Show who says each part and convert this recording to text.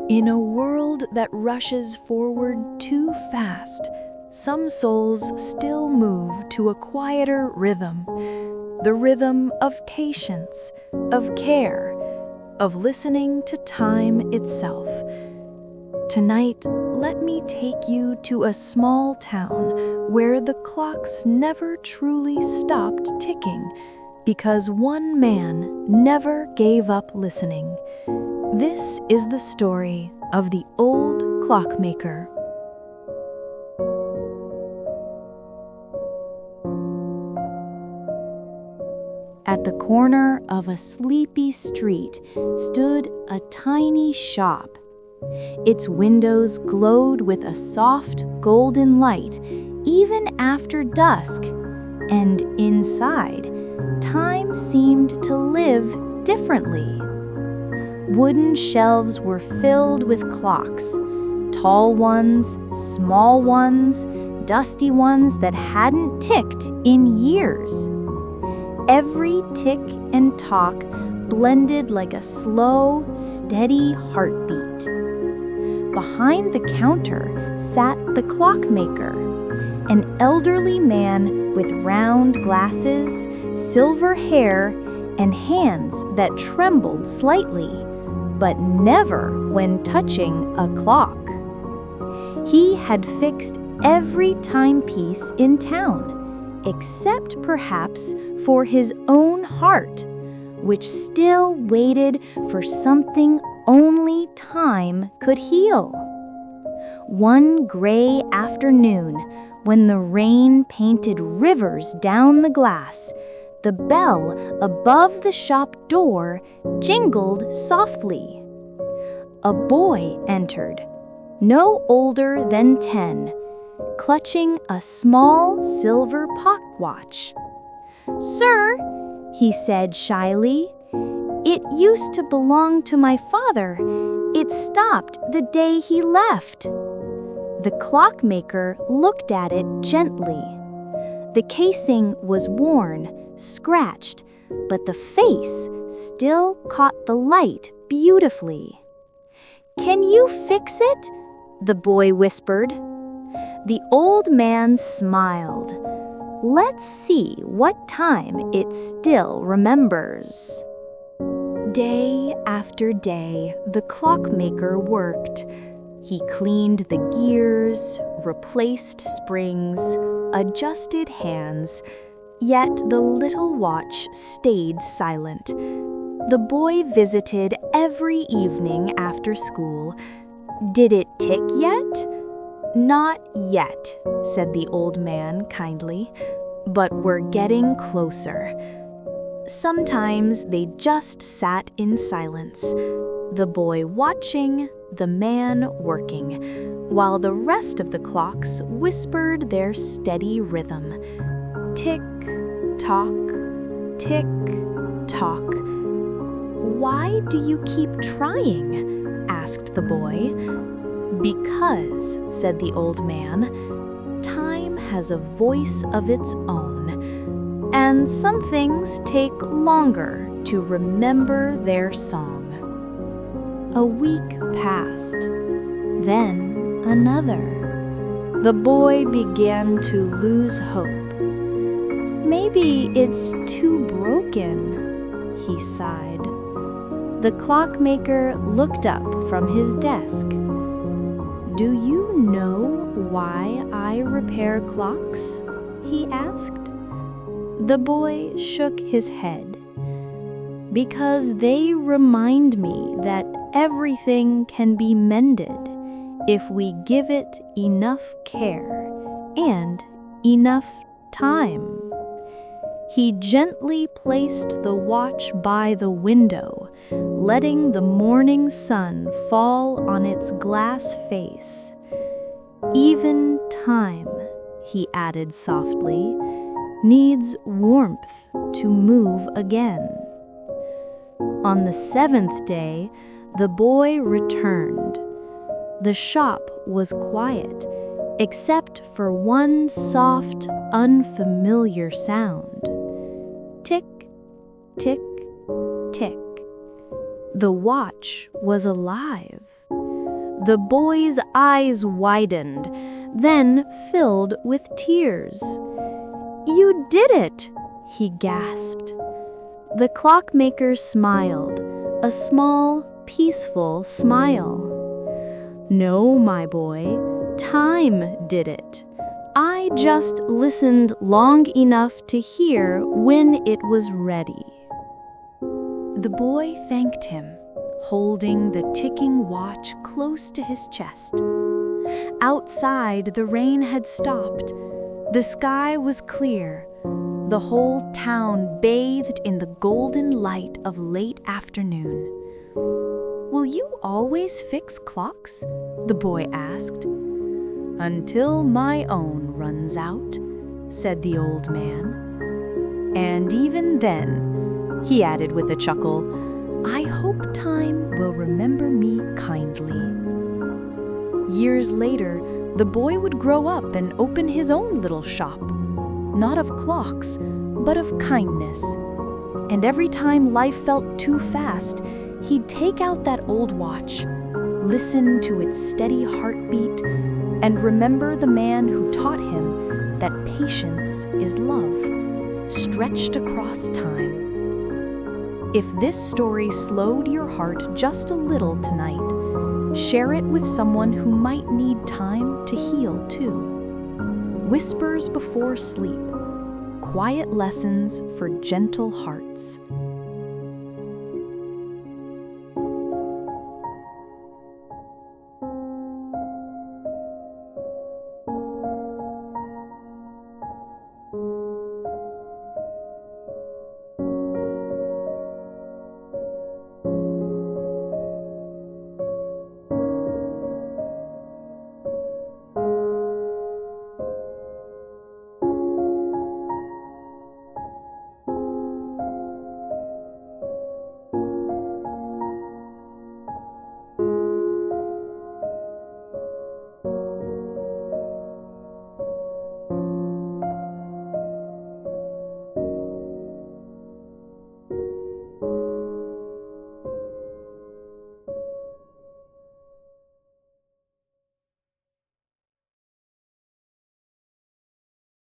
Speaker 1: In a world that rushes forward too fast, some souls still move to a quieter rhythm, the rhythm of patience, of care, of listening to time itself. Tonight, let me take you to a small town where the clocks never truly stopped ticking because one man never gave up listening. This is the story of the Old Clockmaker. At the corner of a sleepy street stood a tiny shop. Its windows glowed with a soft golden light even after dusk, and inside, time seemed to live differently. Wooden shelves were filled with clocks, tall ones, small ones, dusty ones that hadn't ticked in years. Every tick and talk blended like a slow, steady heartbeat. Behind the counter sat the clockmaker, an elderly man with round glasses, silver hair, and hands that trembled slightly, but never when touching a clock. He had fixed every timepiece in town, except perhaps for his own heart, which still waited for something only time could heal. One gray afternoon, when the rain painted rivers down the glass, the bell above the shop door jingled softly. A boy entered, no older than 10, clutching a small silver pocket watch. "Sir," he said shyly, "it used to belong to my father. It stopped the day he left." The clockmaker looked at it gently. The casing was worn, scratched, but the face still caught the light beautifully. "Can you fix it?" the boy whispered. The old man smiled. "Let's see what time it still remembers." Day after day, the clockmaker worked. He cleaned the gears, replaced springs, adjusted hands, yet the little watch stayed silent. The boy visited every evening after school. "Did it tick yet?" "Not yet," said the old man kindly, "but we're getting closer." Sometimes they just sat in silence, the boy watching, the man working, while the rest of the clocks whispered their steady rhythm. Tick, tock, tick, tock. "Why do you keep trying?" asked the boy. "Because," said the old man, "time has a voice of its own, and some things take longer to remember their song." A week passed, then another. The boy began to lose hope. "Maybe it's too broken," he sighed. The clockmaker looked up from his desk. "Do you know why I repair clocks?" he asked. The boy shook his head. "Because they remind me that everything can be mended if we give it enough care and enough time." He gently placed the watch by the window, letting the morning sun fall on its glass face. "Even time," he added softly, "needs warmth to move again." On the 7th day, the boy returned. The shop was quiet, except for one soft, unfamiliar sound. Tick, tick, tick. The watch was alive. The boy's eyes widened, then filled with tears. "You did it!" he gasped. The clockmaker smiled, a small, peaceful smile. "No, my boy, time did it. I just listened long enough to hear when it was ready." The boy thanked him, holding the ticking watch close to his chest. Outside, the rain had stopped. The sky was clear. The whole town bathed in the golden light of late afternoon. "Will you always fix clocks?" the boy asked. "Until my own runs out," said the old man. "And even then," he added with a chuckle, "I hope time will remember me kindly." Years later, the boy would grow up and open his own little shop, not of clocks, but of kindness. And every time life felt too fast, he'd take out that old watch, listen to its steady heartbeat, and remember the man who taught him that patience is love, stretched across time. If this story slowed your heart just a little tonight, share it with someone who might need time to heal too. Whispers before sleep, quiet lessons for gentle hearts.